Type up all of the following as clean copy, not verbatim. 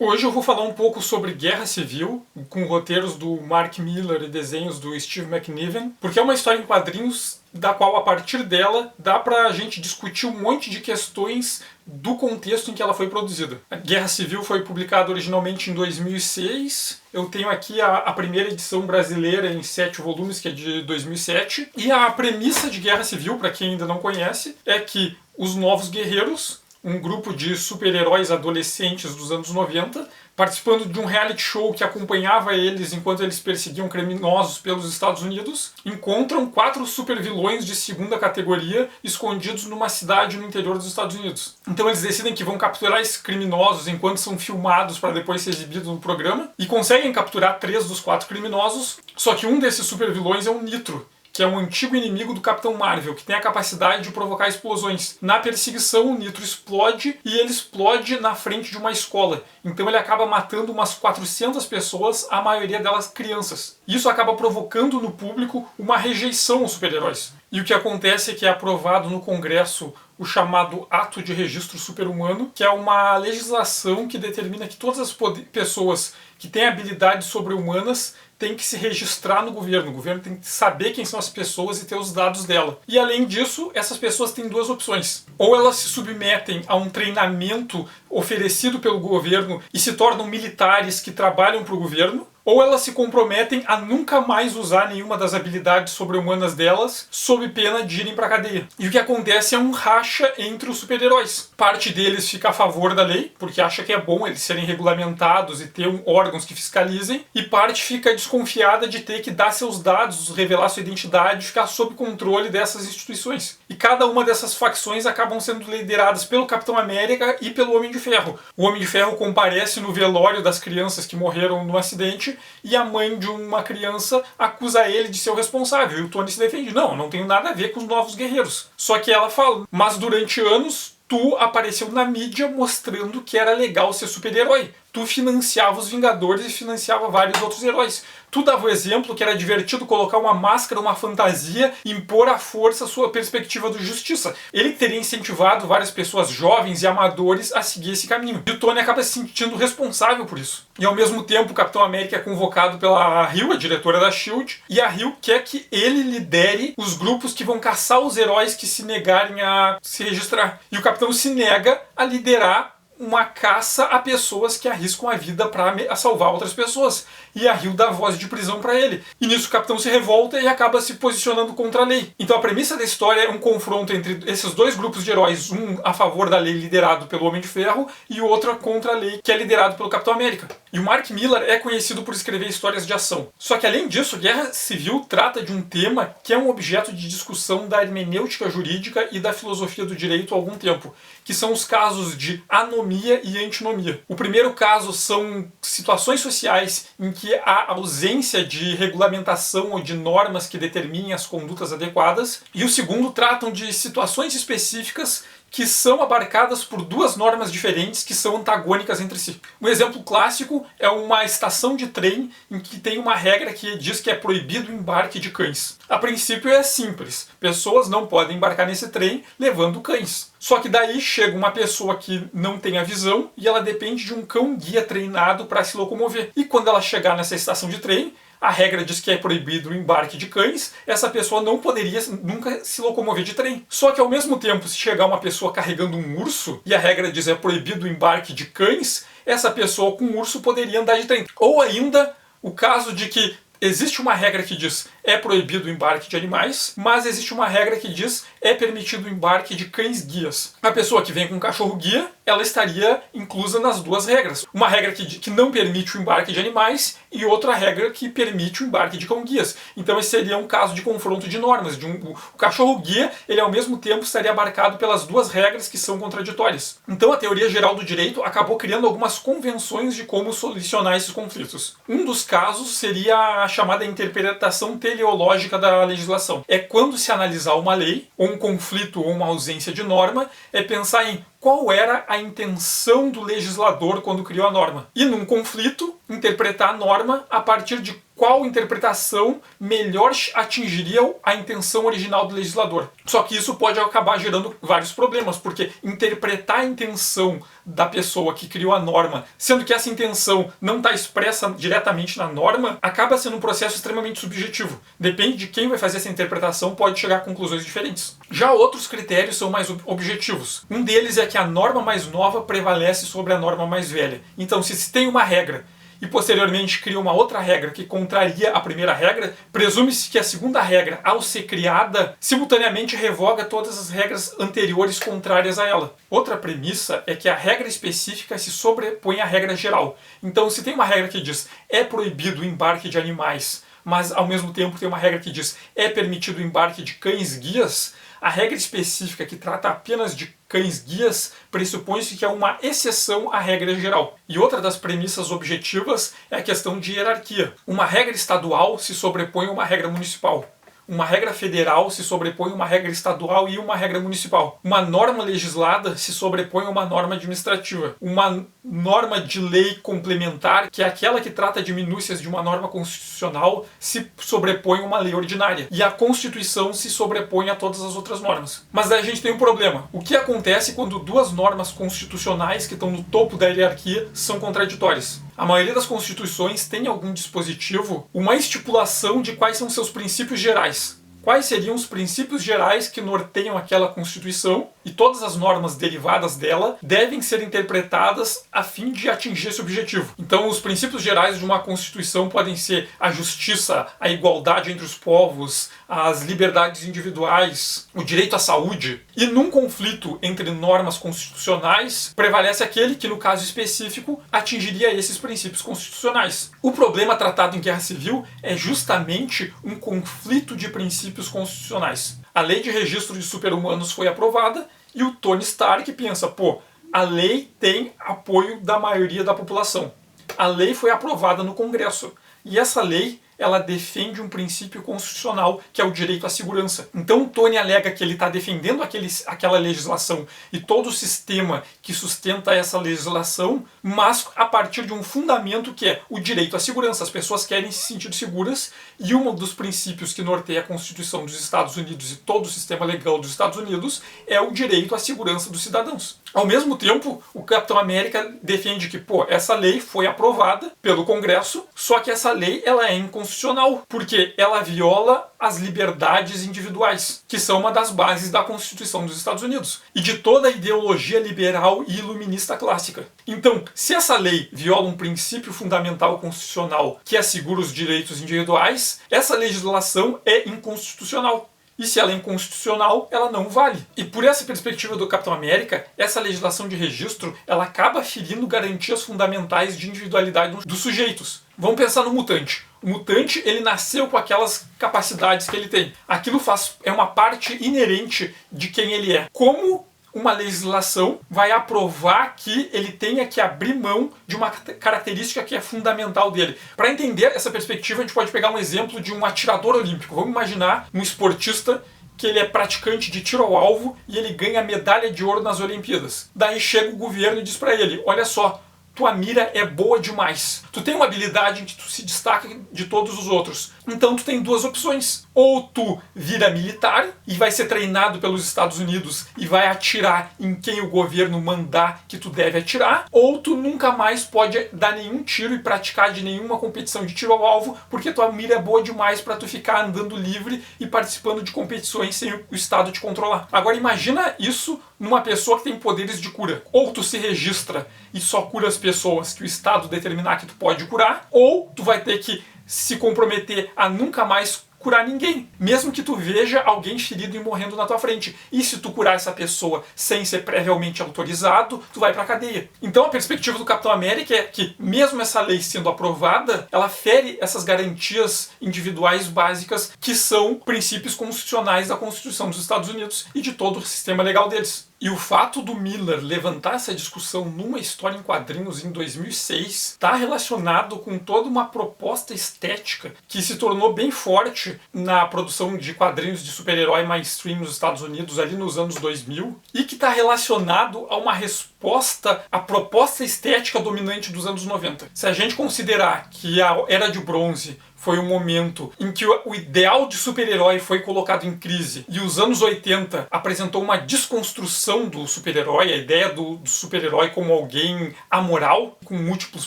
Hoje eu vou falar um pouco sobre Guerra Civil, com roteiros do Mark Millar e desenhos do Steve McNiven, porque é uma história em quadrinhos da qual, a partir dela, dá pra gente discutir um monte de questões do contexto em que ela foi produzida. A Guerra Civil foi publicada originalmente em 2006, eu tenho aqui a primeira edição brasileira em 7 volumes, que é de 2007, e a premissa de Guerra Civil, para quem ainda não conhece, é que os Novos Guerreiros, um grupo de super-heróis adolescentes dos anos 90, participando de um reality show que acompanhava eles enquanto eles perseguiam criminosos pelos Estados Unidos, encontram 4 super-vilões de segunda categoria escondidos numa cidade no interior dos Estados Unidos. Então eles decidem que vão capturar esses criminosos enquanto são filmados para depois ser exibidos no programa, e conseguem capturar 3 dos 4 criminosos, só que um desses super-vilões é o Nitro, que é um antigo inimigo do Capitão Marvel, que tem a capacidade de provocar explosões. Na perseguição, o Nitro explode, e ele explode na frente de uma escola. Então ele acaba matando umas 400 pessoas, a maioria delas crianças. Isso acaba provocando no público uma rejeição aos super-heróis. E o que acontece é que é aprovado no Congresso o chamado Ato de Registro Super-Humano, que é uma legislação que determina que todas as pessoas que têm habilidades sobre-humanas têm que se registrar no governo. O governo tem que saber quem são as pessoas e ter os dados dela. E além disso, essas pessoas têm 2 opções. Ou elas se submetem a um treinamento oferecido pelo governo e se tornam militares que trabalham para o governo, ou elas se comprometem a nunca mais usar nenhuma das habilidades sobre-humanas delas, sob pena de irem para a cadeia. E o que acontece é um racha entre os super-heróis. Parte deles fica a favor da lei, porque acha que é bom eles serem regulamentados e ter órgãos que fiscalizem, e parte fica desconfiada de ter que dar seus dados, revelar sua identidade, ficar sob controle dessas instituições. E cada uma dessas facções acabam sendo lideradas pelo Capitão América e pelo Homem de Ferro. O Homem de Ferro comparece no velório das crianças que morreram no acidente, e a mãe de uma criança acusa ele de ser o responsável. E o Tony se defende: não tenho nada a ver com os Novos Guerreiros. Só que ela fala: mas durante anos tu apareceu na mídia mostrando que era legal ser super-herói. Tu financiava os Vingadores e financiava vários outros heróis. Tu dava o exemplo que era divertido colocar uma máscara, uma fantasia, e impor à força a sua perspectiva de justiça. Ele teria incentivado várias pessoas jovens e amadores a seguir esse caminho. E o Tony acaba se sentindo responsável por isso. E ao mesmo tempo o Capitão América é convocado pela Hill, a diretora da S.H.I.E.L.D., e a Hill quer que ele lidere os grupos que vão caçar os heróis que se negarem a se registrar. E o Capitão se nega a liderar uma caça a pessoas que arriscam a vida para salvar outras pessoas. E a Hill dá voz de prisão para ele. E nisso o Capitão se revolta e acaba se posicionando contra a lei. Então a premissa da história é um confronto entre esses 2 grupos de heróis, um a favor da lei liderado pelo Homem de Ferro e o outro contra a lei que é liderado pelo Capitão América. E o Mark Millar é conhecido por escrever histórias de ação. Só que além disso, Guerra Civil trata de um tema que é um objeto de discussão da hermenêutica jurídica e da filosofia do direito há algum tempo, que são os casos de anomia e antinomia. O primeiro caso são situações sociais em que há ausência de regulamentação ou de normas que determinem as condutas adequadas, e o segundo tratam de situações específicas que são abarcadas por 2 normas diferentes que são antagônicas entre si. Um exemplo clássico é uma estação de trem em que tem uma regra que diz que é proibido o embarque de cães. A princípio é simples: pessoas não podem embarcar nesse trem levando cães. Só que daí chega uma pessoa que não tem a visão e ela depende de um cão-guia treinado para se locomover. E quando ela chegar nessa estação de trem, a regra diz que é proibido o embarque de cães, essa pessoa não poderia nunca se locomover de trem. Só que ao mesmo tempo, se chegar uma pessoa carregando um urso, e a regra diz que é proibido o embarque de cães, essa pessoa com um urso poderia andar de trem. Ou ainda, o caso de que existe uma regra que diz é proibido o embarque de animais, mas existe uma regra que diz é permitido o embarque de cães-guias. A pessoa que vem com um cachorro-guia, ela estaria inclusa nas 2 regras. Uma regra que não permite o embarque de animais e outra regra que permite o embarque de cão-guias. Então esse seria um caso de confronto de normas. O cachorro-guia, ele ao mesmo tempo estaria abarcado pelas 2 regras que são contraditórias. Então a teoria geral do direito acabou criando algumas convenções de como solucionar esses conflitos. Um dos casos seria a chamada interpretação teleológica da legislação. É quando se analisar uma lei, ou um conflito ou uma ausência de norma, é pensar em qual era a intenção do legislador quando criou a norma. E num conflito, interpretar a norma a partir de qual interpretação melhor atingiria a intenção original do legislador. Só que isso pode acabar gerando vários problemas, porque interpretar a intenção da pessoa que criou a norma, sendo que essa intenção não está expressa diretamente na norma, acaba sendo um processo extremamente subjetivo. Depende de quem vai fazer essa interpretação, pode chegar a conclusões diferentes. Já outros critérios são mais objetivos. Um deles é que a norma mais nova prevalece sobre a norma mais velha. Então, se se tem uma regra e posteriormente cria uma outra regra que contraria a primeira regra, presume-se que a segunda regra, ao ser criada, simultaneamente revoga todas as regras anteriores contrárias a ela. Outra premissa é que a regra específica se sobrepõe à regra geral. Então, se tem uma regra que diz é proibido o embarque de animais, mas ao mesmo tempo tem uma regra que diz é permitido o embarque de cães-guias, a regra específica que trata apenas de cães-guias pressupõe-se que é uma exceção à regra geral. E outra das premissas objetivas é a questão de hierarquia. Uma regra estadual se sobrepõe a uma regra municipal. Uma regra federal se sobrepõe a uma regra estadual e uma regra municipal. Uma norma legislada se sobrepõe a uma norma administrativa. Uma norma de lei complementar, que é aquela que trata de minúcias de uma norma constitucional, se sobrepõe a uma lei ordinária. E a Constituição se sobrepõe a todas as outras normas. Mas daí a gente tem um problema. O que acontece quando duas normas constitucionais que estão no topo da hierarquia são contraditórias? A maioria das constituições tem algum dispositivo, uma estipulação de quais são seus princípios gerais. Quais seriam os princípios gerais que norteiam aquela Constituição, e todas as normas derivadas dela devem ser interpretadas a fim de atingir esse objetivo. Então, os princípios gerais de uma Constituição podem ser a justiça, a igualdade entre os povos, as liberdades individuais, o direito à saúde. E num conflito entre normas constitucionais, prevalece aquele que, no caso específico, atingiria esses princípios constitucionais. O problema tratado em Guerra Civil é justamente um conflito de princípios constitucionais. A lei de registro de super-humanos foi aprovada e o Tony Stark pensa, pô, a lei tem apoio da maioria da população. A lei foi aprovada no Congresso e essa lei ela defende um princípio constitucional, que é o direito à segurança. Então o Tony alega que ele está defendendo aquela legislação e todo o sistema que sustenta essa legislação, mas a partir de um fundamento que é o direito à segurança. As pessoas querem se sentir seguras e um dos princípios que norteia a Constituição dos Estados Unidos e todo o sistema legal dos Estados Unidos é o direito à segurança dos cidadãos. Ao mesmo tempo, o Capitão América defende que, pô, essa lei foi aprovada pelo Congresso, só que essa lei ela é inconstitucional, porque ela viola as liberdades individuais, que são uma das bases da Constituição dos Estados Unidos e de toda a ideologia liberal e iluminista clássica. Então, se essa lei viola um princípio fundamental constitucional que assegura os direitos individuais, essa legislação é inconstitucional. E se ela é inconstitucional, ela não vale. E por essa perspectiva do Capitão América, essa legislação de registro, ela acaba ferindo garantias fundamentais de individualidade dos sujeitos. Vamos pensar no mutante. O mutante, ele nasceu com aquelas capacidades que ele tem. Aquilo é uma parte inerente de quem ele é. Como uma legislação vai aprovar que ele tenha que abrir mão de uma característica que é fundamental dele? Para entender essa perspectiva, a gente pode pegar um exemplo de um atirador olímpico. Vamos imaginar um esportista que ele é praticante de tiro ao alvo e ele ganha medalha de ouro nas Olimpíadas. Daí chega o governo e diz para ele, olha só, tua mira é boa demais. Tu tem uma habilidade em que tu se destaca de todos os outros. Então tu tem duas opções. Ou tu vira militar e vai ser treinado pelos Estados Unidos e vai atirar em quem o governo mandar que tu deve atirar. Ou tu nunca mais pode dar nenhum tiro e praticar de nenhuma competição de tiro ao alvo porque tua mira é boa demais para tu ficar andando livre e participando de competições sem o Estado te controlar. Agora imagina isso numa pessoa que tem poderes de cura. Ou tu se registra e só cura as pessoas que o Estado determinar que tu pode curar, ou tu vai ter que se comprometer a nunca mais curar ninguém, mesmo que tu veja alguém ferido e morrendo na tua frente. E se tu curar essa pessoa sem ser previamente autorizado, tu vai pra cadeia. Então a perspectiva do Capitão América é que, mesmo essa lei sendo aprovada, ela fere essas garantias individuais básicas que são princípios constitucionais da Constituição dos Estados Unidos e de todo o sistema legal deles. E o fato do Miller levantar essa discussão numa história em quadrinhos em 2006 está relacionado com toda uma proposta estética que se tornou bem forte na produção de quadrinhos de super-herói mainstream nos Estados Unidos ali nos anos 2000 e que está relacionado a uma resposta à proposta estética dominante dos anos 90. Se a gente considerar que a Era de Bronze foi um momento em que o ideal de super-herói foi colocado em crise e os anos 80 apresentou uma desconstrução do super-herói, a ideia do super-herói como alguém amoral, com múltiplos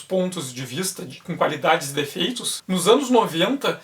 pontos de vista, com qualidades e defeitos. Nos anos 90,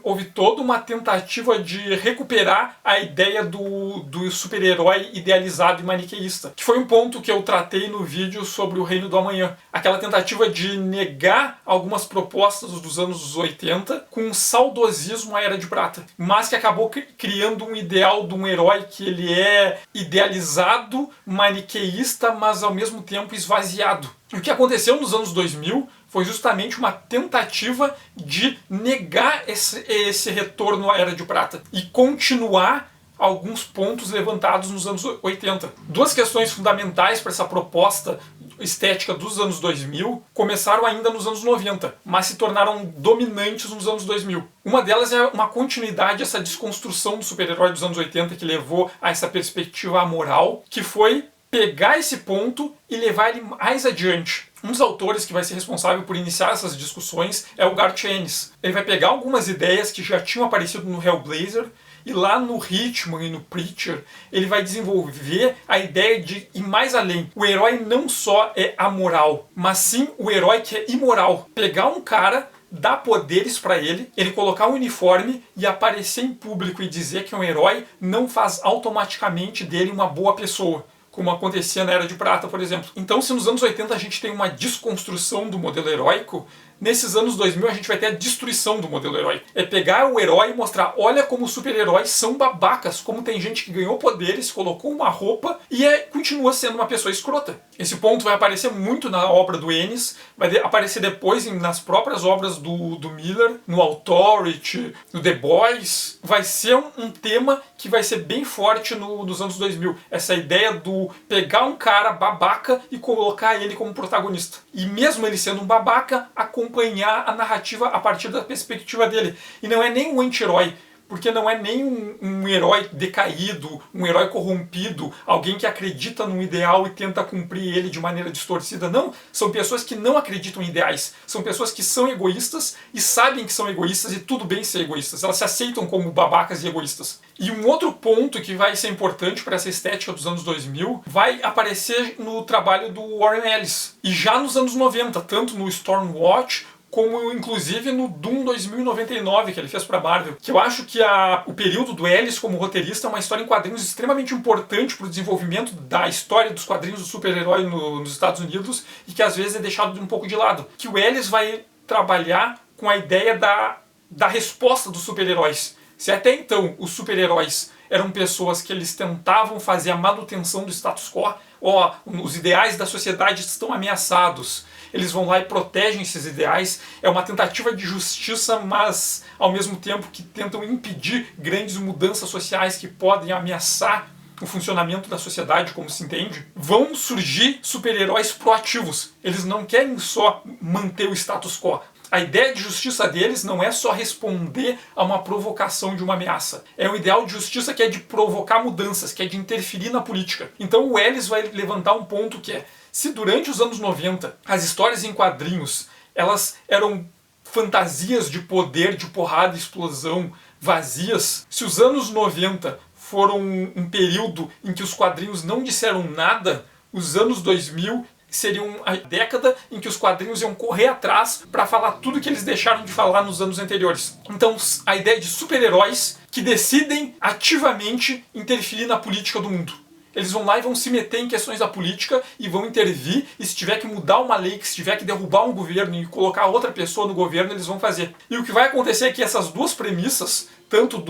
houve toda uma tentativa de recuperar a ideia do super-herói idealizado e maniqueísta, que foi um ponto que eu tratei no vídeo sobre o Reino do Amanhã. Aquela tentativa de negar algumas propostas dos anos 80 com um saudosismo à Era de Prata, mas que acabou criando um ideal de um herói que ele é idealizado, maniqueísta, mas ao mesmo tempo esvaziado. E o que aconteceu nos anos 2000 foi justamente uma tentativa de negar esse retorno à Era de Prata e continuar alguns pontos levantados nos anos 80. Duas questões fundamentais para essa proposta estética dos anos 2000 começaram ainda nos anos 90, mas se tornaram dominantes nos anos 2000. Uma delas é uma continuidade, essa desconstrução do super-herói dos anos 80 que levou a essa perspectiva amoral, que foi pegar esse ponto e levar ele mais adiante. Um dos autores que vai ser responsável por iniciar essas discussões é o Garth Ennis. Ele vai pegar algumas ideias que já tinham aparecido no Hellblazer e lá no Hitman e no Preacher ele vai desenvolver a ideia de ir mais além. O herói não só é amoral, mas sim o herói que é imoral. Pegar um cara, dar poderes para ele colocar um uniforme e aparecer em público e dizer que é um herói não faz automaticamente dele uma boa pessoa, como acontecia na Era de Prata, por exemplo. Então, se nos anos 80 a gente tem uma desconstrução do modelo heróico, nesses anos 2000 a gente vai ter a destruição do modelo herói. É pegar o herói e mostrar, olha como os super-heróis são babacas, como tem gente que ganhou poderes, colocou uma roupa e continua sendo uma pessoa escrota. Esse ponto vai aparecer muito na obra do Ennis, vai aparecer depois nas próprias obras do Miller, no Authority, no The Boys. Vai ser um tema que vai ser bem forte nos anos 2000. Essa ideia do pegar um cara babaca e colocar ele como protagonista. E mesmo ele sendo um babaca, acompanhar a narrativa a partir da perspectiva dele. E não é nem um anti-herói, porque não é nem um herói decaído, um herói corrompido, alguém que acredita num ideal e tenta cumprir ele de maneira distorcida. Não, são pessoas que não acreditam em ideais. São pessoas que são egoístas e sabem que são egoístas e tudo bem ser egoístas. Elas se aceitam como babacas e egoístas. E um outro ponto que vai ser importante para essa estética dos anos 2000 vai aparecer no trabalho do Warren Ellis. E já nos anos 90, tanto no Stormwatch, como inclusive no Doom 2099 que ele fez para Marvel, que eu acho que o período do Ellis como roteirista é uma história em quadrinhos extremamente importante para o desenvolvimento da história dos quadrinhos do super-herói nos Estados Unidos e que às vezes é deixado um pouco de lado. Que o Ellis vai trabalhar com a ideia da resposta dos super-heróis. Se até então os super-heróis eram pessoas que eles tentavam fazer a manutenção do status quo, os ideais da sociedade estão ameaçados, eles vão lá e protegem esses ideais. É uma tentativa de justiça, mas ao mesmo tempo que tentam impedir grandes mudanças sociais que podem ameaçar o funcionamento da sociedade, como se entende. Vão surgir super-heróis proativos. Eles não querem só manter o status quo. A ideia de justiça deles não é só responder a uma provocação de uma ameaça. É um ideal de justiça que é de provocar mudanças, que é de interferir na política. Então o Ellis vai levantar um ponto que é: se durante os anos 90 as histórias em quadrinhos elas eram fantasias de poder, de porrada e explosão vazias, se os anos 90 foram um período em que os quadrinhos não disseram nada, os anos 2000 seriam a década em que os quadrinhos iam correr atrás para falar tudo que eles deixaram de falar nos anos anteriores. Então a ideia de super-heróis que decidem ativamente interferir na política do mundo. Eles vão lá e vão se meter em questões da política e vão intervir, e se tiver que mudar uma lei, que se tiver que derrubar um governo e colocar outra pessoa no governo, eles vão fazer. E o que vai acontecer é que essas duas premissas, tanto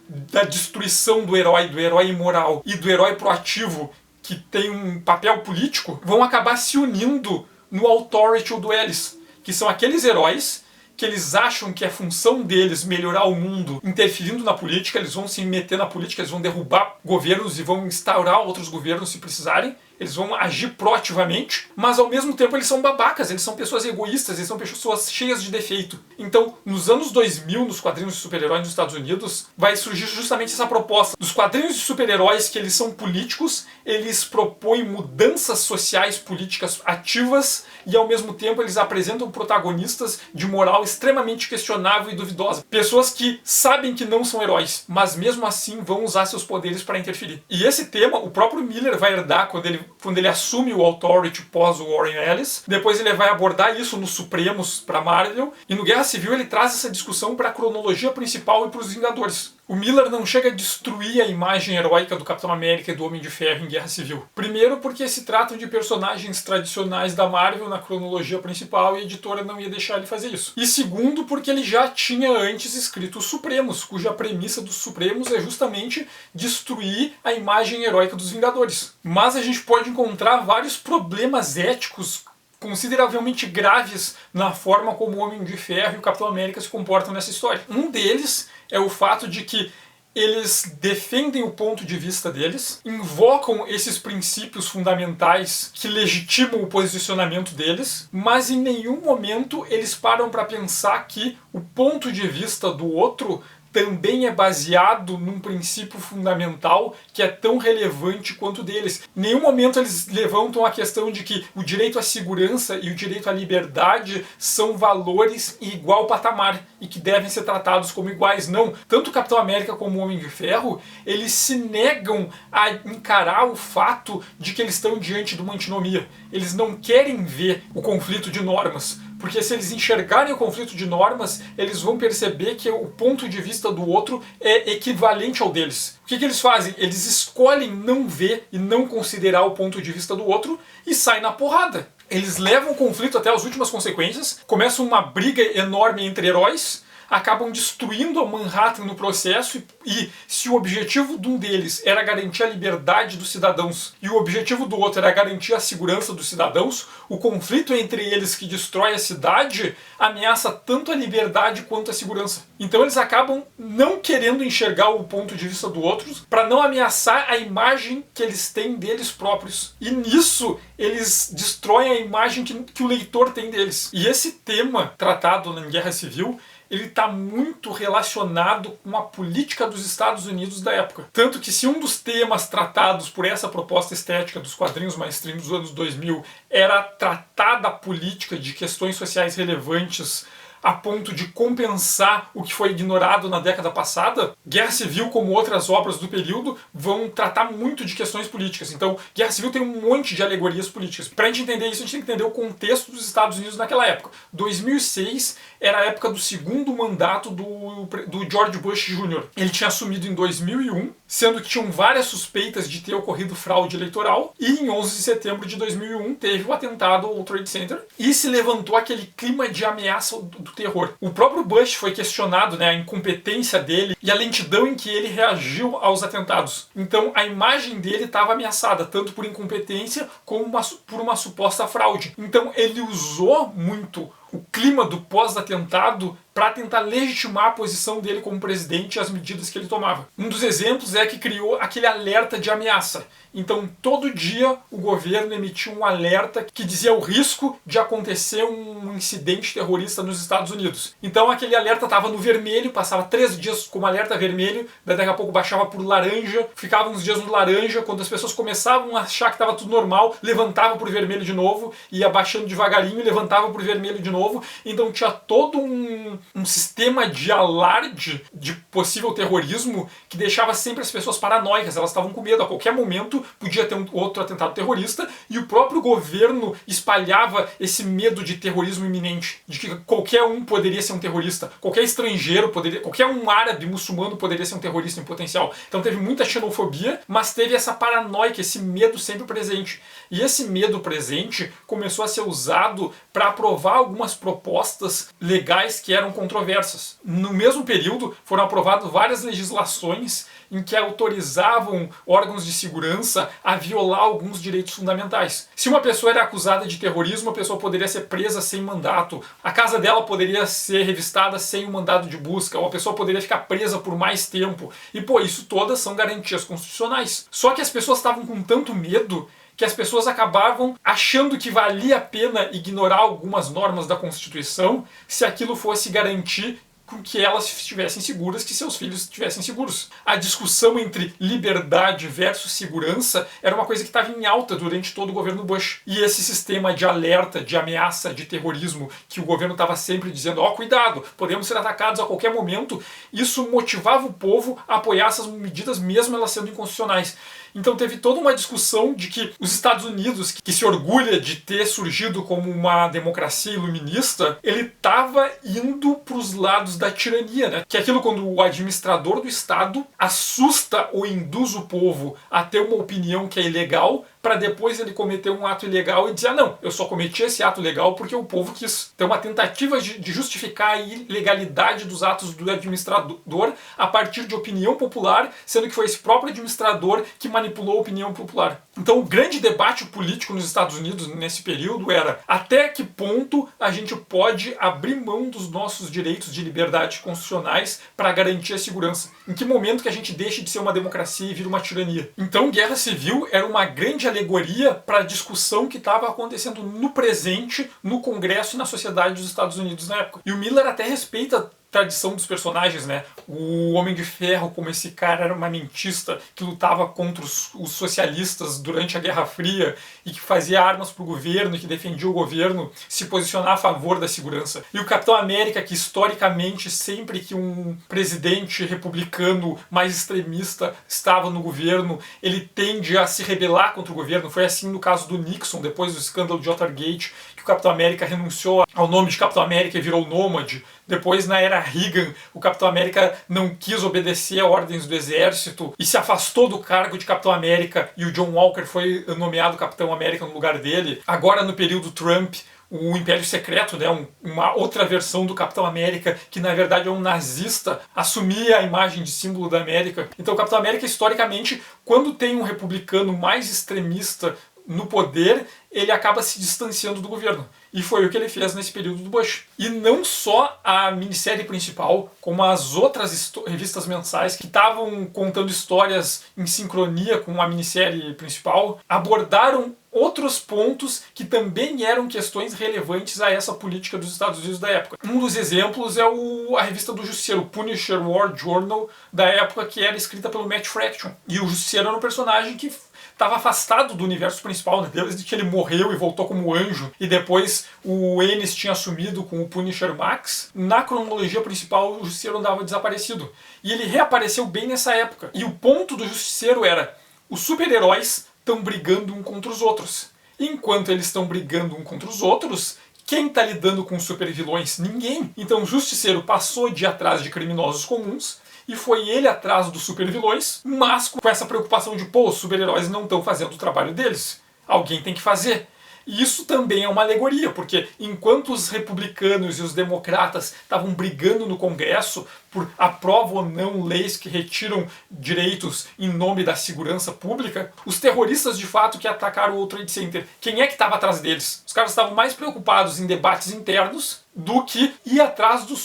da destruição do herói imoral e do herói proativo, que tem um papel político, vão acabar se unindo no Authority ou do Ellis, que são aqueles heróis que eles acham que é função deles melhorar o mundo interferindo na política. Eles vão se meter na política, eles vão derrubar governos e vão instaurar outros governos se precisarem. eles vão agir proativamente, mas ao mesmo tempo eles são babacas, eles são pessoas egoístas, eles são pessoas cheias de defeito. Então, nos anos 2000, nos quadrinhos de super-heróis nos Estados Unidos, vai surgir justamente essa proposta. Dos quadrinhos de super-heróis que eles são políticos, eles propõem mudanças sociais políticas ativas e ao mesmo tempo eles apresentam protagonistas de moral extremamente questionável e duvidosa. Pessoas que sabem que não são heróis, mas mesmo assim vão usar seus poderes para interferir. E esse tema o próprio Miller vai herdar quando ele assume o Authority pós o Warren Ellis. Depois ele vai abordar isso nos Supremos para Marvel. E no Guerra Civil ele traz essa discussão para a cronologia principal e para os Vingadores. O Miller não chega a destruir a imagem heróica do Capitão América e do Homem de Ferro em Guerra Civil. Primeiro porque se tratam de personagens tradicionais da Marvel na cronologia principal e a editora não ia deixar ele fazer isso. E segundo porque ele já tinha antes escrito os Supremos, cuja premissa dos Supremos é justamente destruir a imagem heróica dos Vingadores. Mas a gente pode encontrar vários problemas éticos consideravelmente graves na forma como o Homem de Ferro e o Capitão América se comportam nessa história. Um deles é o fato de que eles defendem o ponto de vista deles, invocam esses princípios fundamentais que legitimam o posicionamento deles, mas em nenhum momento eles param para pensar que o ponto de vista do outro também é baseado num princípio fundamental que é tão relevante quanto o deles. Em nenhum momento eles levantam a questão de que o direito à segurança e o direito à liberdade são valores em igual patamar e que devem ser tratados como iguais. Não. Tanto o Capitão América como o Homem de Ferro, eles se negam a encarar o fato de que eles estão diante de uma antinomia. Eles não querem ver o conflito de normas. Porque se eles enxergarem o conflito de normas, eles vão perceber que o ponto de vista do outro é equivalente ao deles. O que eles fazem? Eles escolhem não ver e não considerar o ponto de vista do outro e saem na porrada. Eles levam o conflito até as últimas consequências, começa uma briga enorme entre heróis, acabam destruindo a Manhattan no processo e se o objetivo de um deles era garantir a liberdade dos cidadãos e o objetivo do outro era garantir a segurança dos cidadãos, o conflito entre eles que destrói a cidade ameaça tanto a liberdade quanto a segurança. Então eles acabam não querendo enxergar o ponto de vista do outro para não ameaçar a imagem que eles têm deles próprios. E nisso eles destroem a imagem que o leitor tem deles. E esse tema tratado na Guerra Civil ele está muito relacionado com a política dos Estados Unidos da época. Tanto que se um dos temas tratados por essa proposta estética dos quadrinhos mainstream dos anos 2000 era tratar da política de questões sociais relevantes a ponto de compensar o que foi ignorado na década passada, Guerra Civil, como outras obras do período, vão tratar muito de questões políticas. Então, Guerra Civil tem um monte de alegorias políticas. Para a gente entender isso, a gente tem que entender o contexto dos Estados Unidos naquela época. 2006 era a época do segundo mandato do George Bush Jr. Ele tinha assumido em 2001, sendo que tinham várias suspeitas de ter ocorrido fraude eleitoral, e em 11 de setembro de 2001 teve o atentado ao Trade Center, e se levantou aquele clima de ameaça do terror. O próprio Bush foi questionado, a incompetência dele e a lentidão em que ele reagiu aos atentados. Então a imagem dele estava ameaçada, tanto por incompetência como por uma suposta fraude. Então ele usou muito o clima do pós-atentado para tentar legitimar a posição dele como presidente e as medidas que ele tomava. Um dos exemplos é que criou aquele alerta de ameaça. Então, todo dia o governo emitia um alerta que dizia o risco de acontecer um incidente terrorista nos Estados Unidos. Então, aquele alerta estava no vermelho, passava 3 dias como alerta vermelho, daqui a pouco baixava por laranja, ficava uns dias no laranja, quando as pessoas começavam a achar que estava tudo normal, levantava por vermelho de novo, ia baixando devagarinho e levantava por vermelho de novo. Então, tinha todo um sistema de alarde de possível terrorismo que deixava sempre as pessoas paranoicas, elas estavam com medo, a qualquer momento podia ter outro atentado terrorista, e o próprio governo espalhava esse medo de terrorismo iminente, de que qualquer um poderia ser um terrorista, qualquer estrangeiro poderia, qualquer um árabe muçulmano poderia ser um terrorista em potencial. Então teve muita xenofobia, mas teve essa paranoia, esse medo sempre presente. E esse medo presente começou a ser usado para aprovar algumas propostas legais que eram controversas. No mesmo período, foram aprovadas várias legislações em que autorizavam órgãos de segurança a violar alguns direitos fundamentais. Se uma pessoa era acusada de terrorismo, a pessoa poderia ser presa sem mandato, a casa dela poderia ser revistada sem um mandado de busca, ou a pessoa poderia ficar presa por mais tempo. E, isso todas são garantias constitucionais. Só que as pessoas estavam com tanto medo que as pessoas acabavam achando que valia a pena ignorar algumas normas da Constituição se aquilo fosse garantir com que elas estivessem seguras, que seus filhos estivessem seguros. A discussão entre liberdade versus segurança era uma coisa que estava em alta durante todo o governo Bush. E esse sistema de alerta, de ameaça, de terrorismo, que o governo estava sempre dizendo, ó, cuidado, podemos ser atacados a qualquer momento, isso motivava o povo a apoiar essas medidas, mesmo elas sendo inconstitucionais. Então teve toda uma discussão de que os Estados Unidos, que se orgulha de ter surgido como uma democracia iluminista, ele estava indo para os lados da tirania, né? Que é aquilo quando o administrador do Estado assusta ou induz o povo a ter uma opinião que é ilegal, para depois ele cometer um ato ilegal e dizer, ah não, eu só cometi esse ato legal porque o povo quis. Ter uma tentativa de justificar a ilegalidade dos atos do administrador a partir de opinião popular, sendo que foi esse próprio administrador que manipulou a opinião popular. Então o grande debate político nos Estados Unidos nesse período era até que ponto a gente pode abrir mão dos nossos direitos de liberdade constitucionais para garantir a segurança. Em que momento que a gente deixa de ser uma democracia e vira uma tirania. Então guerra civil era uma grande alegoria para a discussão que estava acontecendo no presente, no Congresso e na sociedade dos Estados Unidos na época. E o Miller até respeita tradição dos personagens, né? O Homem de Ferro, como esse cara armamentista que lutava contra os socialistas durante a Guerra Fria e que fazia armas para o governo e que defendia o governo, se posicionar a favor da segurança. E o Capitão América, que historicamente, sempre que um presidente republicano mais extremista estava no governo, ele tende a se rebelar contra o governo. Foi assim no caso do Nixon, depois do escândalo de Watergate, que o Capitão América renunciou ao nome de Capitão América e virou Nômade. Depois, na era Reagan, o Capitão América não quis obedecer a ordens do exército e se afastou do cargo de Capitão América e o John Walker foi nomeado Capitão América no lugar dele. Agora, no período Trump, o Império Secreto, né, uma outra versão do Capitão América, que na verdade é um nazista, assumia a imagem de símbolo da América. Então o Capitão América, historicamente, quando tem um republicano mais extremista no poder, ele acaba se distanciando do governo. E foi o que ele fez nesse período do Bush. E não só a minissérie principal, como as outras revistas mensais que estavam contando histórias em sincronia com a minissérie principal, abordaram outros pontos que também eram questões relevantes a essa política dos Estados Unidos da época. Um dos exemplos é a revista do Justiceiro, Punisher War Journal, da época, que era escrita pelo Matt Fraction. E o Justiceiro era um personagem que estava afastado do universo principal, né? Desde que ele morreu e voltou como anjo, e depois o Ennis tinha assumido com o Punisher Max. Na cronologia principal, o Justiceiro andava desaparecido. E ele reapareceu bem nessa época. E o ponto do Justiceiro era: os super-heróis estão brigando um contra os outros. Enquanto eles estão brigando um contra os outros, quem está lidando com os super-vilões? Ninguém. Então o Justiceiro passou de ir atrás de criminosos comuns e foi ele atrás dos super-vilões, mas com essa preocupação de, pô, os super-heróis não estão fazendo o trabalho deles. Alguém tem que fazer. E isso também é uma alegoria, porque enquanto os republicanos e os democratas estavam brigando no Congresso por aprova ou não leis que retiram direitos em nome da segurança pública, os terroristas de fato que atacaram o World Trade Center, quem é que estava atrás deles? Os caras estavam mais preocupados em debates internos do que ir atrás dos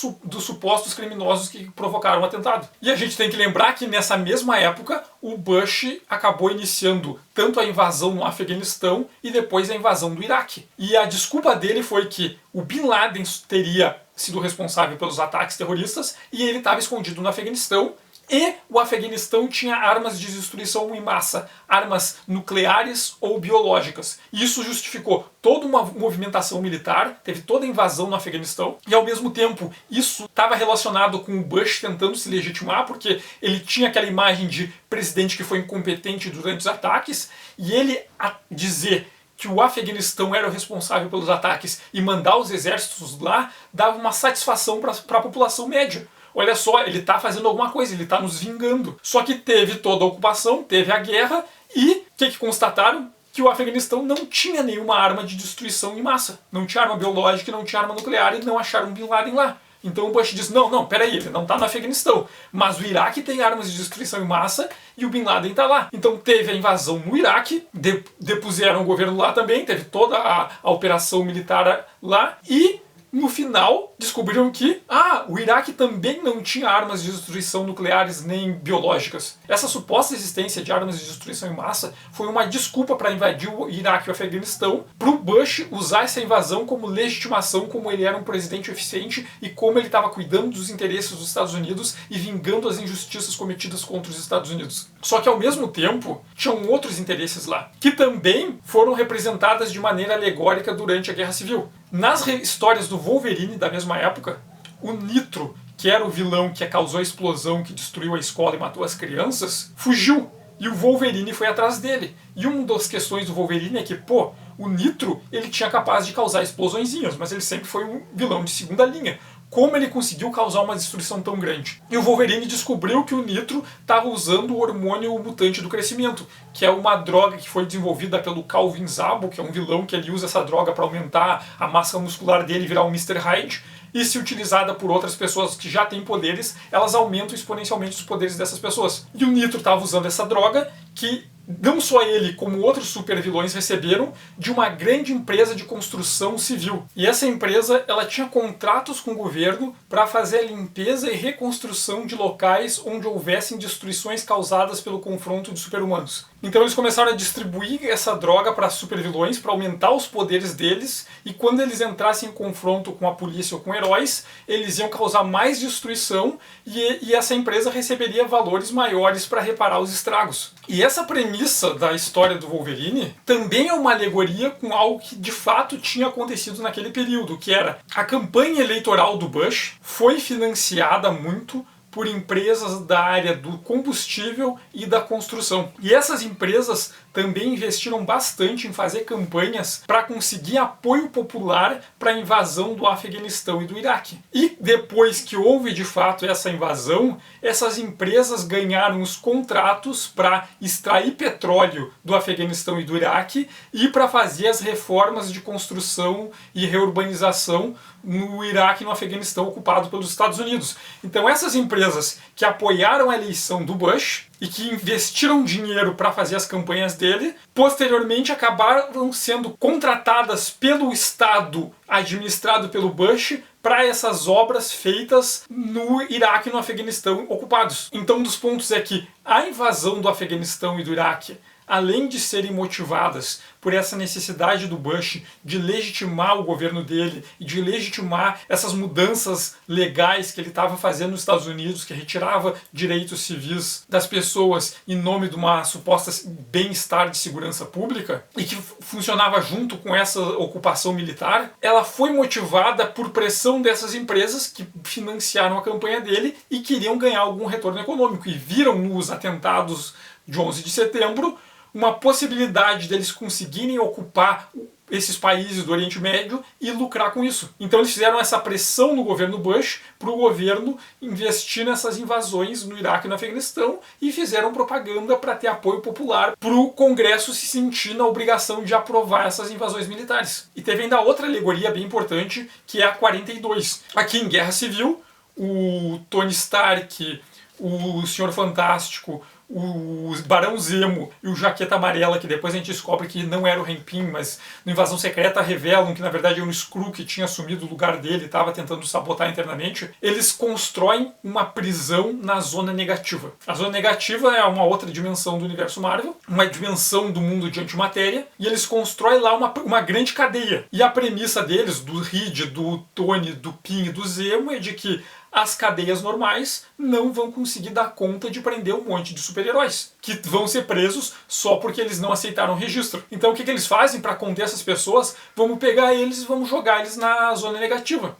supostos criminosos que provocaram o atentado. E a gente tem que lembrar que nessa mesma época o Bush acabou iniciando tanto a invasão no Afeganistão e depois a invasão do Iraque. E a desculpa dele foi que o Bin Laden teria sido responsável pelos ataques terroristas e ele estava escondido no Afeganistão. E o Afeganistão tinha armas de destruição em massa, armas nucleares ou biológicas. Isso justificou toda uma movimentação militar, teve toda a invasão no Afeganistão, e ao mesmo tempo isso estava relacionado com o Bush tentando se legitimar, porque ele tinha aquela imagem de presidente que foi incompetente durante os ataques, e ele dizer que o Afeganistão era o responsável pelos ataques e mandar os exércitos lá dava uma satisfação para a população média. Olha só, ele está fazendo alguma coisa, ele está nos vingando. Só que teve toda a ocupação, teve a guerra e o que constataram? Que o Afeganistão não tinha nenhuma arma de destruição em massa. Não tinha arma biológica, não tinha arma nuclear e não acharam Bin Laden lá. Então o Bush disse, não, peraí, ele não está no Afeganistão. Mas o Iraque tem armas de destruição em massa e o Bin Laden está lá. Então teve a invasão no Iraque, depuseram o governo lá também, teve toda a operação militar lá e No final, descobriram que o Iraque também não tinha armas de destruição nucleares nem biológicas. Essa suposta existência de armas de destruição em massa foi uma desculpa para invadir o Iraque e o Afeganistão, para o Bush usar essa invasão como legitimação, como ele era um presidente eficiente e como ele estava cuidando dos interesses dos Estados Unidos e vingando as injustiças cometidas contra os Estados Unidos. Só que ao mesmo tempo, tinham outros interesses lá, que também foram representadas de maneira alegórica durante a Guerra Civil. Nas histórias do Wolverine da mesma época, o Nitro, que era o vilão que causou a explosão que destruiu a escola e matou as crianças, fugiu. E o Wolverine foi atrás dele. E uma das questões do Wolverine é que, o Nitro, ele tinha capaz de causar explosõezinhas, mas ele sempre foi um vilão de segunda linha. Como ele conseguiu causar uma destruição tão grande? E o Wolverine descobriu que o Nitro estava usando o hormônio mutante do crescimento, que é uma droga que foi desenvolvida pelo Calvin Zabo, que é um vilão que ele usa essa droga para aumentar a massa muscular dele e virar um Mr. Hyde. E se utilizada por outras pessoas que já têm poderes, elas aumentam exponencialmente os poderes dessas pessoas. E o Nitro estava usando essa droga que não só ele, como outros supervilões receberam de uma grande empresa de construção civil. E essa empresa, ela tinha contratos com o governo para fazer a limpeza e reconstrução de locais onde houvessem destruições causadas pelo confronto de super-humanos. Então eles começaram a distribuir essa droga para supervilões, para aumentar os poderes deles, e quando eles entrassem em confronto com a polícia ou com heróis, eles iam causar mais destruição e essa empresa receberia valores maiores para reparar os estragos. E essa premissa da história do Wolverine também é uma alegoria com algo que de fato tinha acontecido naquele período, que era a campanha eleitoral do Bush foi financiada muito por empresas da área do combustível e da construção. E essas empresas também investiram bastante em fazer campanhas para conseguir apoio popular para a invasão do Afeganistão e do Iraque. E depois que houve de fato essa invasão, essas empresas ganharam os contratos para extrair petróleo do Afeganistão e do Iraque e para fazer as reformas de construção e reurbanização no Iraque e no Afeganistão ocupado pelos Estados Unidos. Então essas empresas que apoiaram a eleição do Bush e que investiram dinheiro para fazer as campanhas dele, posteriormente acabaram sendo contratadas pelo Estado administrado pelo Bush para essas obras feitas no Iraque e no Afeganistão ocupados. Então um dos pontos é que a invasão do Afeganistão e do Iraque, além de serem motivadas por essa necessidade do Bush de legitimar o governo dele e de legitimar essas mudanças legais que ele estava fazendo nos Estados Unidos, que retirava direitos civis das pessoas em nome de uma suposta bem-estar de segurança pública e que funcionava junto com essa ocupação militar, ela foi motivada por pressão dessas empresas que financiaram a campanha dele e queriam ganhar algum retorno econômico e viram nos atentados de 11 de setembro uma possibilidade deles conseguirem ocupar esses países do Oriente Médio e lucrar com isso. Então eles fizeram essa pressão no governo Bush para o governo investir nessas invasões no Iraque e no Afeganistão e fizeram propaganda para ter apoio popular para o Congresso se sentir na obrigação de aprovar essas invasões militares. E teve ainda outra alegoria bem importante, que é a 42. Aqui em Guerra Civil, o Tony Stark, o Senhor Fantástico, o Barão Zemo e o Jaqueta Amarela, que depois a gente descobre que não era o Hank Pym, mas na Invasão Secreta revelam que na verdade era um Skrull que tinha assumido o lugar dele e estava tentando sabotar internamente, eles constroem uma prisão na Zona Negativa. A Zona Negativa é uma outra dimensão do universo Marvel, uma dimensão do mundo de antimatéria, e eles constroem lá uma grande cadeia. E a premissa deles, do Reed, do Tony, do Pym e do Zemo, é de que as cadeias normais não vão conseguir dar conta de prender um monte de super-heróis, que vão ser presos só porque eles não aceitaram o registro. Então o que eles fazem para conter essas pessoas? Vamos pegar eles e vamos jogar eles na Zona Negativa.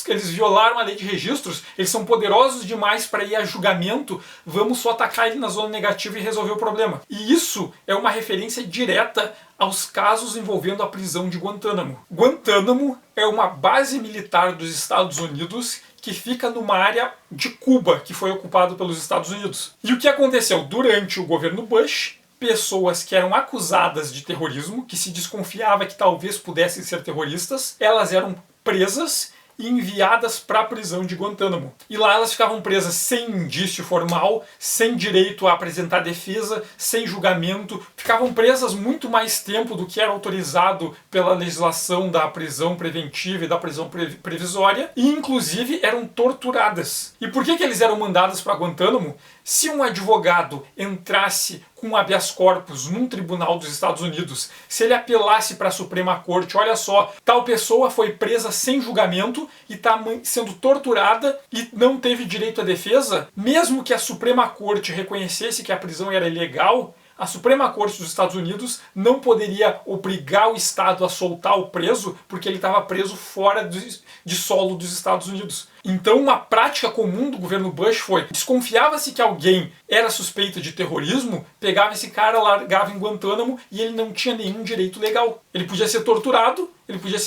Eles violaram a lei de registros, eles são poderosos demais para ir a julgamento, vamos só atacar ele na Zona Negativa e resolver o problema. E isso é uma referência direta aos casos envolvendo a prisão de Guantánamo. Guantánamo é uma base militar dos Estados Unidos que fica numa área de Cuba, que foi ocupado pelos Estados Unidos. E o que aconteceu? Durante o governo Bush, pessoas que eram acusadas de terrorismo, que se desconfiava que talvez pudessem ser terroristas, elas eram presas e enviadas para a prisão de Guantánamo. E lá elas ficavam presas sem indício formal, sem direito a apresentar defesa, sem julgamento, ficavam presas muito mais tempo do que era autorizado pela legislação da prisão preventiva e da prisão previsória, e inclusive eram torturadas. E por que eles eram mandados para Guantánamo? Se um advogado entrasse com um habeas corpus num tribunal dos Estados Unidos, se ele apelasse para a Suprema Corte, olha só, tal pessoa foi presa sem julgamento e está sendo torturada e não teve direito à defesa, mesmo que a Suprema Corte reconhecesse que a prisão era ilegal, a Suprema Corte dos Estados Unidos não poderia obrigar o Estado a soltar o preso porque ele estava preso fora de solo dos Estados Unidos. Então uma prática comum do governo Bush foi, desconfiava-se que alguém era suspeito de terrorismo, pegava esse cara, largava em Guantánamo e ele não tinha nenhum direito legal. Ele podia ser torturado, ele podia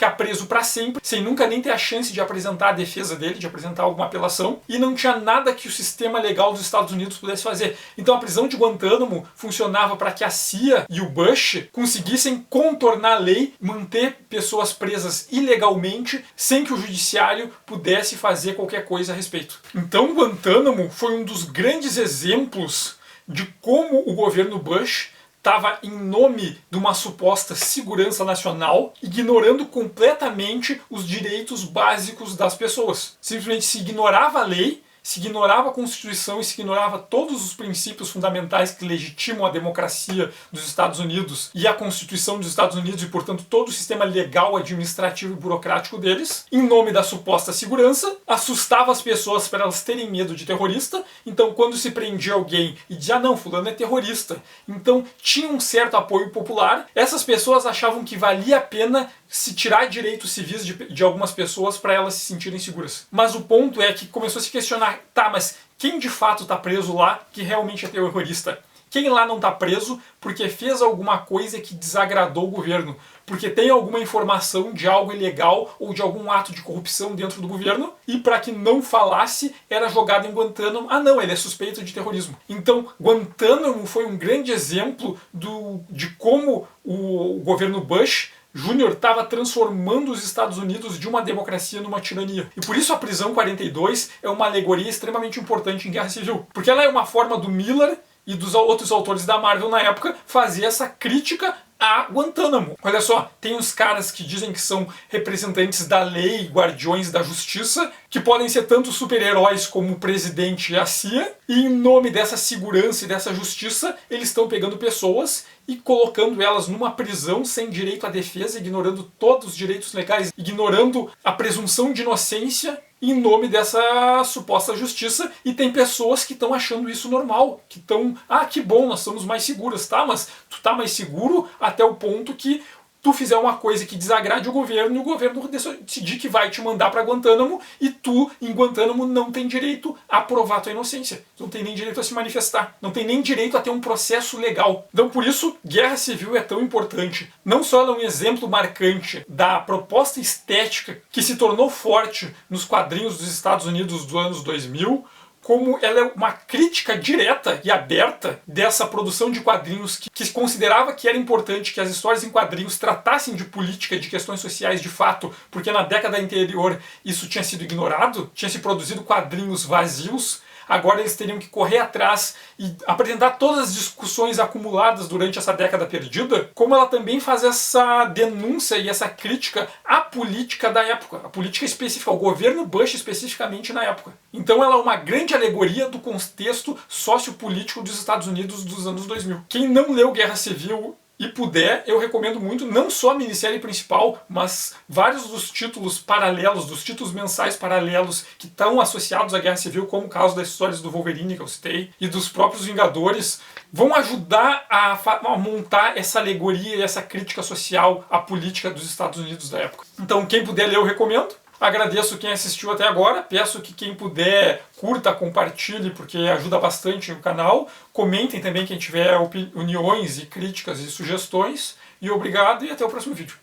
ficar preso para sempre, sem nunca nem ter a chance de apresentar a defesa dele, de apresentar alguma apelação, e não tinha nada que o sistema legal dos Estados Unidos pudesse fazer. Então a prisão de Guantánamo funcionava para que a CIA e o Bush conseguissem contornar a lei, manter pessoas presas ilegalmente, sem que o judiciário pudesse fazer qualquer coisa a respeito. Então Guantánamo foi um dos grandes exemplos de como o governo Bush estava em nome de uma suposta segurança nacional, ignorando completamente os direitos básicos das pessoas. Simplesmente se ignorava a lei, se ignorava a Constituição e se ignorava todos os princípios fundamentais que legitimam a democracia dos Estados Unidos e a Constituição dos Estados Unidos e, portanto, todo o sistema legal, administrativo e burocrático deles, em nome da suposta segurança, assustava as pessoas para elas terem medo de terrorista. Então, quando se prendia alguém e dizia, não, fulano é terrorista, então tinha um certo apoio popular, essas pessoas achavam que valia a pena se tirar direitos civis de algumas pessoas para elas se sentirem seguras. Mas o ponto é que começou a se questionar, tá, mas quem de fato está preso lá que realmente é terrorista? Quem lá não está preso porque fez alguma coisa que desagradou o governo? Porque tem alguma informação de algo ilegal ou de algum ato de corrupção dentro do governo e para que não falasse era jogado em Guantánamo. Ah não, ele é suspeito de terrorismo. Então Guantánamo foi um grande exemplo de como o governo Bush Júnior estava transformando os Estados Unidos de uma democracia numa tirania. E por isso a prisão 42 é uma alegoria extremamente importante em Guerra Civil. Porque ela é uma forma do Miller e dos outros autores da Marvel na época fazer essa crítica a Guantánamo. Olha só, tem uns caras que dizem que são representantes da lei, guardiões da justiça, que podem ser tanto super-heróis como o presidente e a CIA, e em nome dessa segurança e dessa justiça, eles estão pegando pessoas e colocando elas numa prisão sem direito à defesa, ignorando todos os direitos legais, ignorando a presunção de inocência em nome dessa suposta justiça, e tem pessoas que estão achando isso normal, que estão, ah, que bom, nós estamos mais seguros, tá, mas tu tá mais seguro até o ponto que tu fizer uma coisa que desagrade o governo e o governo decidir que vai te mandar para Guantánamo e tu, em Guantánamo, não tem direito a provar tua inocência. Tu não tem nem direito a se manifestar. Não tem nem direito a ter um processo legal. Então, por isso, Guerra Civil é tão importante. Não só ela é um exemplo marcante da proposta estética que se tornou forte nos quadrinhos dos Estados Unidos dos anos 2000, como ela é uma crítica direta e aberta dessa produção de quadrinhos que se considerava que era importante que as histórias em quadrinhos tratassem de política, de questões sociais de fato, porque na década anterior isso tinha sido ignorado, tinha se produzido quadrinhos vazios. Agora eles teriam que correr atrás e apresentar todas as discussões acumuladas durante essa década perdida, como ela também faz essa denúncia e essa crítica à política da época, a política específica, ao governo Bush especificamente na época. Então ela é uma grande alegoria do contexto sociopolítico dos Estados Unidos dos anos 2000. Quem não leu Guerra Civil e puder, eu recomendo muito, não só a minissérie principal, mas vários dos títulos paralelos, dos títulos mensais paralelos que estão associados à Guerra Civil, como o caso das histórias do Wolverine que eu citei, e dos próprios Vingadores, vão ajudar a montar essa alegoria e essa crítica social à política dos Estados Unidos da época. Então, quem puder ler, eu recomendo. Agradeço quem assistiu até agora, peço que quem puder curta, compartilhe, porque ajuda bastante o canal. Comentem também quem tiver opiniões e críticas e sugestões. E obrigado e até o próximo vídeo.